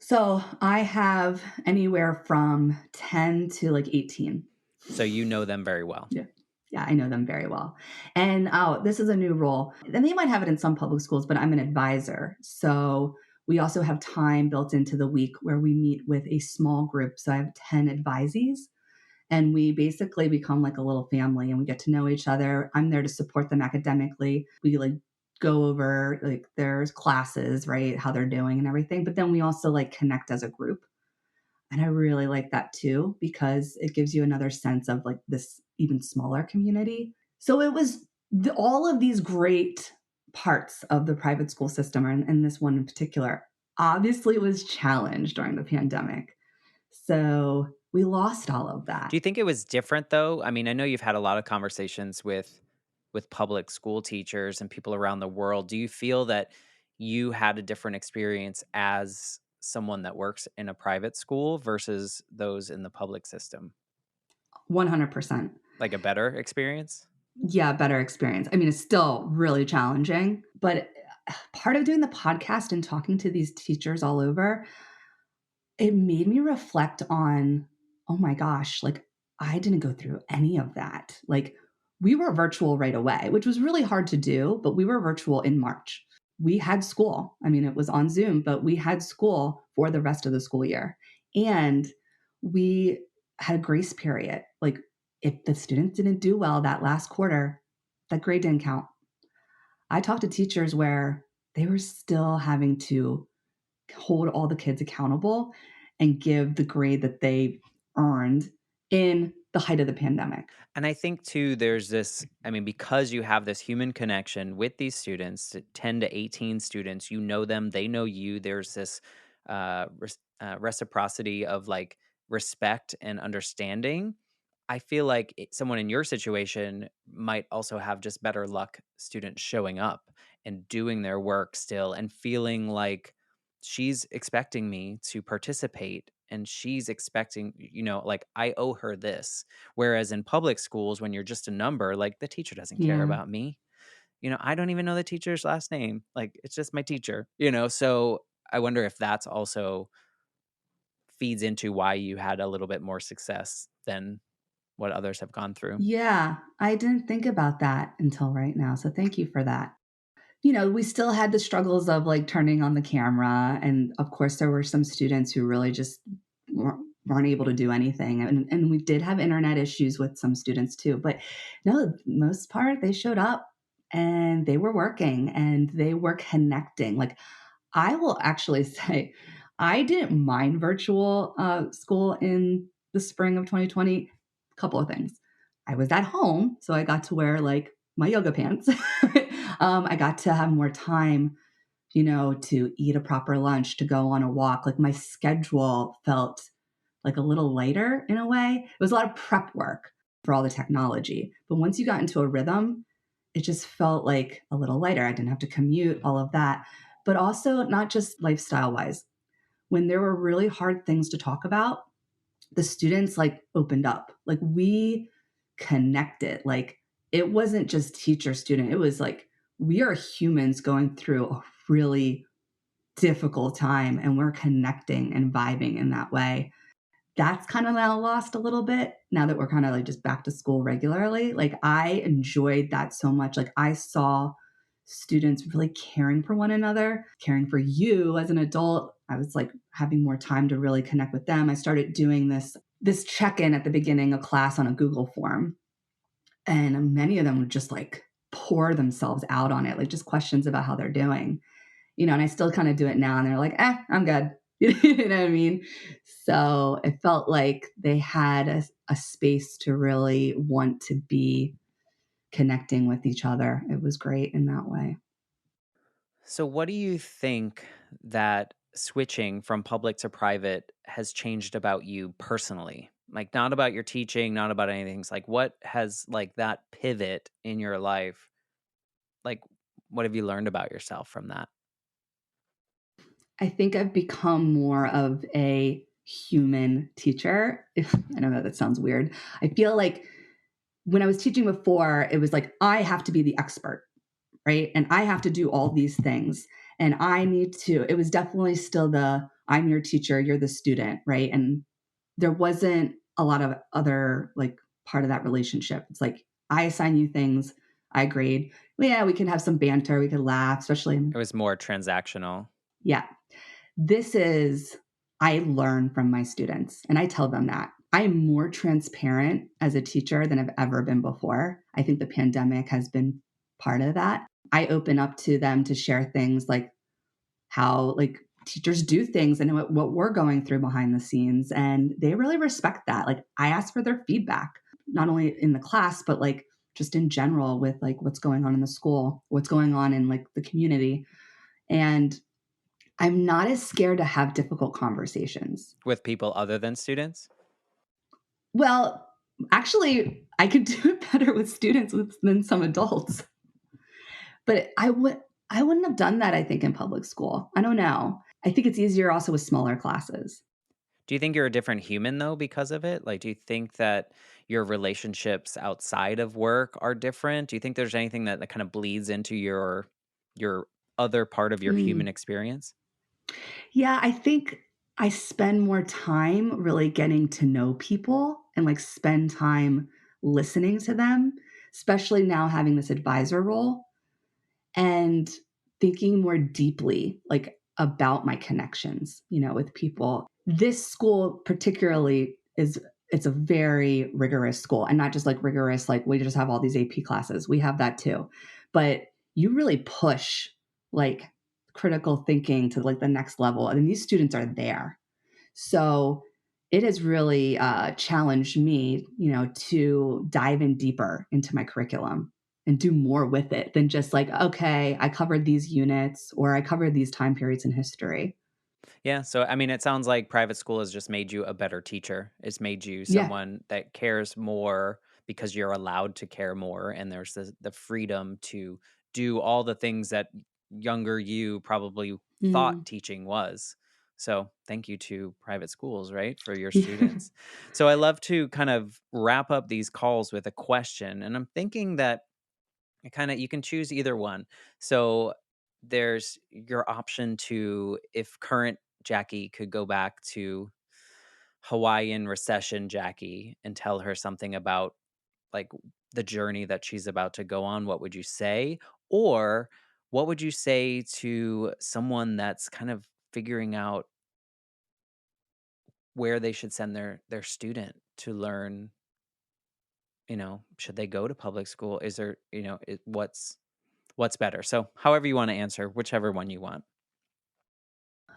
So I have anywhere from 10 to like 18. So you know them very well. Yeah. Yeah, I know them very well. And this is a new role. And they might have it in some public schools, but I'm an advisor. So we also have time built into the week where we meet with a small group. So I have 10 advisees, and we basically become like a little family and we get to know each other. I'm there to support them academically. We like go over like their classes, right? How they're doing and everything. But then we also like connect as a group. And I really like that too, because it gives you another sense of like this even smaller community. So it was all of these great parts of the private school system, and this one in particular, obviously was challenged during the pandemic. So we lost all of Do that. you think it was different though? I mean, I know you've had a lot of conversations with public school teachers and people around the world. Do you feel that you had a different experience as someone that works in a private school versus those in the public system? 100%. Like a better experience? Yeah, better experience. I mean, it's still really challenging, but part of doing the podcast and talking to these teachers all over, it made me reflect on, oh my gosh, like I didn't go through any of that. Like we were virtual right away, which was really hard to do, but we were virtual in March. We had school. I mean, it was on Zoom, but we had school for the rest of the school year. And we had a grace period. Like, if the students didn't do well that last quarter, that grade didn't count. I talked to teachers where they were still having to hold all the kids accountable and give the grade that they earned in the height of the pandemic. And I think too, there's this, I mean, because you have this human connection with these students, 10 to 18 students, you know them, they know you. There's this reciprocity of like respect and understanding. I feel like someone in your situation might also have just better luck students showing up and doing their work still and feeling like she's expecting me to participate and she's expecting, like I owe her this. Whereas in public schools, when you're just a number, like the teacher doesn't care Yeah. about me. I don't even know the teacher's last name. Like it's just my teacher. So I wonder if that's also feeds into why you had a little bit more success than what others have gone through. Yeah, I didn't think about that until right now. So thank you for that. We still had the struggles of like turning on the camera. And of course, there were some students who really just weren't able to do anything. And we did have internet issues with some students too. But no, the most part, they showed up and they were working and they were connecting. Like, I will actually say, I didn't mind virtual school in the spring of 2020. A couple of things. I was at home, so I got to wear like my yoga pants. I got to have more time, to eat a proper lunch, to go on a walk. Like, my schedule felt like a little lighter in a way. It was a lot of prep work for all the technology. But once you got into a rhythm, it just felt like a little lighter. I didn't have to commute, all of that. But also, not just lifestyle wise, when there were really hard things to talk about, the students like opened up. Like, we connected. Like, it wasn't just teacher student. It was like, we are humans going through a really difficult time and we're connecting and vibing in that way. That's kind of now lost a little bit now that we're kind of like just back to school regularly. Like, I enjoyed that so much. Like, I saw students really caring for one another, caring for you as an adult. I was like having more time to really connect with them. I started doing this check-in at the beginning of class on a Google form. And many of them would just like pour themselves out on it, like just questions about how they're doing. And I still kind of do it now. And they're like, I'm good. You know what I mean? So it felt like they had a space to really want to be connecting with each other. It was great in that way. So, what do you think that switching from public to private has changed about you personally? Like, not about your teaching, not about anything. It's like, what has like that pivot in your life? Like, what have you learned about yourself from that? I think I've become more of a human teacher. If I know that sounds weird. I feel like when I was teaching before, it was like, I have to be the expert, right? And I have to do all these things. And I need to, it was definitely still I'm your teacher, you're the student, right? And there wasn't a lot of other like part of that relationship. It's like, I assign you things, I grade. Well, yeah, we can have some banter, we could laugh, especially, It was more transactional. yeah. This is, I learn from my students and I tell them that. I am more transparent as a teacher than I've ever been before. I think the pandemic has been part of that. I open up to them to share things like how like teachers do things and what we're going through behind the scenes. And they really respect that. Like, I ask for their feedback, not only in the class, but like just in general with like what's going on in the school, what's going on in like the community. And I'm not as scared to have difficult conversations. With people other than students? Well, actually, I could do it better with students than some adults. But I wouldn't have done that, I think, in public school. I don't know. I think it's easier also with smaller classes. Do you think you're a different human though because of it? Like, do you think that your relationships outside of work are different? Do you think there's anything that kind of bleeds into your other part of your human Mm. experience? Yeah, I think I spend more time really getting to know people and like spend time listening to them. especially now having this advisor role and thinking more deeply like about my connections, with people. This school particularly it's a very rigorous school, and not just like rigorous like we just have all these AP classes. We have that too. But you really push like critical thinking to like the next level, and these students are there. So it has really challenged me, to dive in deeper into my curriculum and do more with it than just like, okay, I covered these units or I covered these time periods in history. Yeah, so I mean, it sounds like private school has just made you a better teacher. It's made you Yeah. someone that cares more because you're allowed to care more, and there's the freedom to do all the things that younger you probably thought Mm. teaching was. So, thank you to private schools, right, for your Yeah. students. So, I love to kind of wrap up these calls with a question, and I'm thinking that it kinda you can choose either one. So, there's your option to if current Jackie could go back to Hawaiian recession Jackie and tell her something about, like, the journey that she's about to go on, what would you say? Or what would you say to someone that's kind of figuring out where they should send their student to learn, should they go to public school? Is there, what's better? So, however you wanna answer, whichever one you want.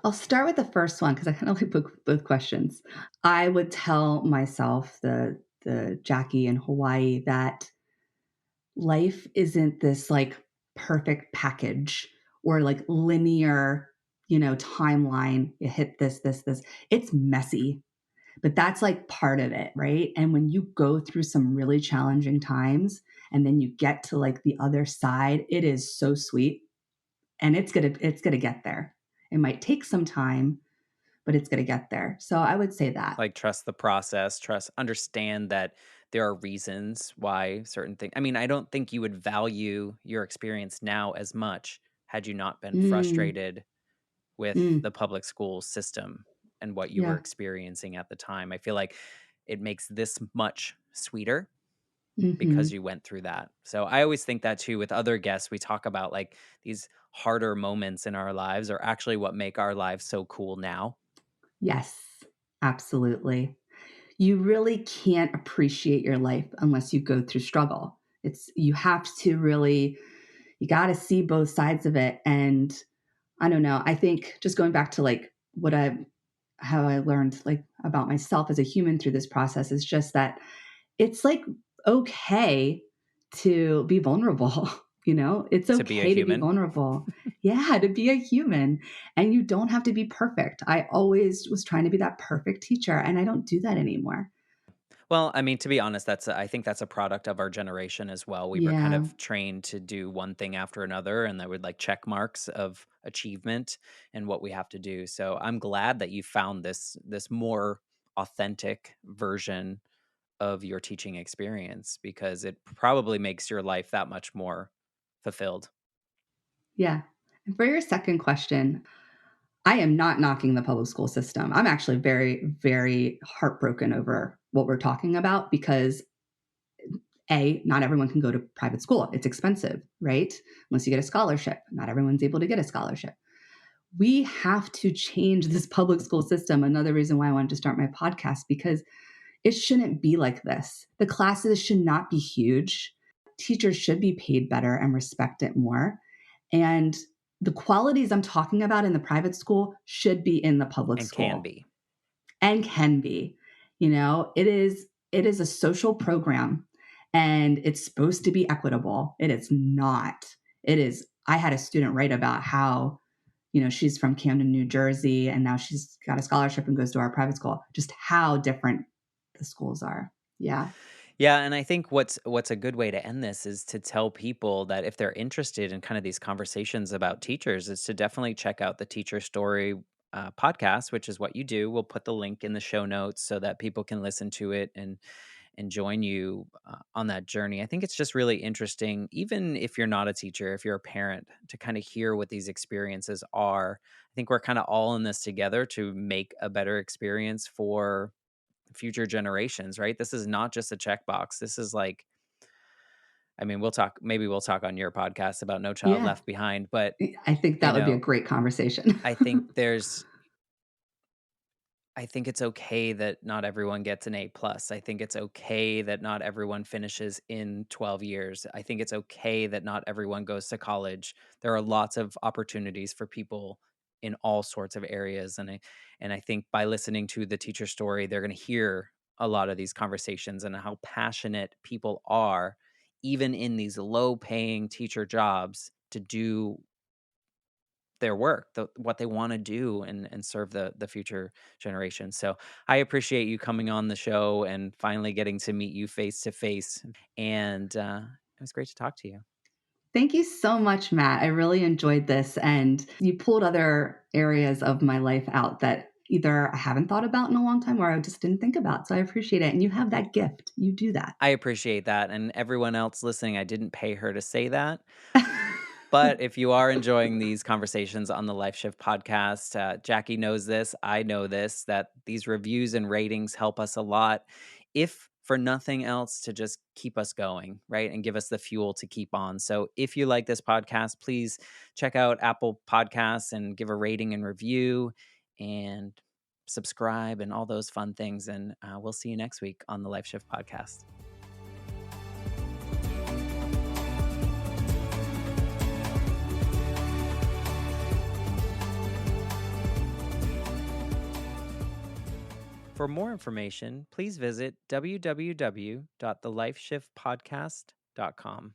I'll start with the first one because I kind of like both questions. I would tell myself, the Jackie in Hawaii, that life isn't this like perfect package or like linear, timeline. You hit this. It's messy, but that's like part of it, right? And when you go through some really challenging times and then you get to like the other side, it is so sweet, and it's going to get there. It might take some time, but it's going to get there. So I would say that. Like, trust the process, understand that there are reasons why certain things. I mean, I don't think you would value your experience now as much had you not been Mm, frustrated with mm, the public school system and what you were yeah. experiencing at the time. I feel like it makes this much sweeter because Hmm. you went through that. So I always think that too with other guests. We talk about like these harder moments in our lives are actually what make our lives so cool now. Yes, absolutely. You really can't appreciate your life unless you go through struggle. You have to really, you got to see both sides of it. And I don't know, I think just going back to like how I learned like about myself as a human through this process is just that it's like okay to be vulnerable. It's To be a okay to be human. vulnerable. Yeah, to be a human. And you don't have to be perfect. I always was trying to be that perfect teacher, and I don't do that anymore. Well, I mean, to be honest, I think that's a product of our generation as well. We were kind Yeah. of trained to do one thing after another, and there would like check marks of achievement and what we have to do. So I'm glad that you found this more authentic version of your teaching experience because it probably makes your life that much more fulfilled. Yeah. And for your second question, I am not knocking the public school system. I'm actually very, very heartbroken over what we're talking about because not everyone can go to private school. It's expensive, right? Unless you get a scholarship. Not everyone's able to get a scholarship. We have to change this public school system. Another reason why I wanted to start my podcast, because it shouldn't be like this. The classes should not be huge. Teachers should be paid better and respect it more. And the qualities I'm talking about in the private school should be in the public And can school be. and can be. It is a social program, and it's supposed to be equitable. It is not. It is. I had a student write about how she's from Camden, New Jersey, and now she's got a scholarship and goes to our private school. Just how different the schools are. Yeah. Yeah, and I think what's a good way to end this is to tell people that if they're interested in kind of these conversations about teachers, is to definitely check out the Teacher Story podcast, which is what you do. We'll put the link in the show notes so that people can listen to it and join you on that journey. I think it's just really interesting, even if you're not a teacher, if you're a parent, to kind of hear what these experiences are. I think we're kind of all in this together to make a better experience for future generations, right? This is not just a checkbox. This is like I mean, maybe we'll talk on your podcast about No Child Yeah. Left Behind, but, I think you that would be a know, great conversation. I think there's I think it's okay that not everyone gets an A plus. I think it's okay that not everyone finishes in 12 years. I think it's okay that not everyone goes to college. There are lots of opportunities for people in all sorts of areas. And I think by listening to the teacher story, they're going to hear a lot of these conversations and how passionate people are, even in these low paying teacher jobs, to do their work, what they wanna do and serve the future generation. So, I appreciate you coming on the show and finally getting to meet you face to face, and, it was great to talk to you. Thank you so much, Matt. I really enjoyed this, and you pulled other areas of my life out that either I haven't thought about in a long time or I just didn't think about. So I appreciate it. And you have that gift. You do that. I appreciate that, and everyone else listening, I didn't pay her to say that. But if you are enjoying these conversations on the Life Shift podcast, Jackie knows this, I know this, that these reviews and ratings help us a lot, if for nothing else, to just keep us going, right? And give us the fuel to keep on. So if you like this podcast, please check out Apple Podcasts and give a rating and review and subscribe and all those fun things. And we'll see you next week on the Life Shift podcast. For more information, please visit www.thelifeshiftpodcast.com.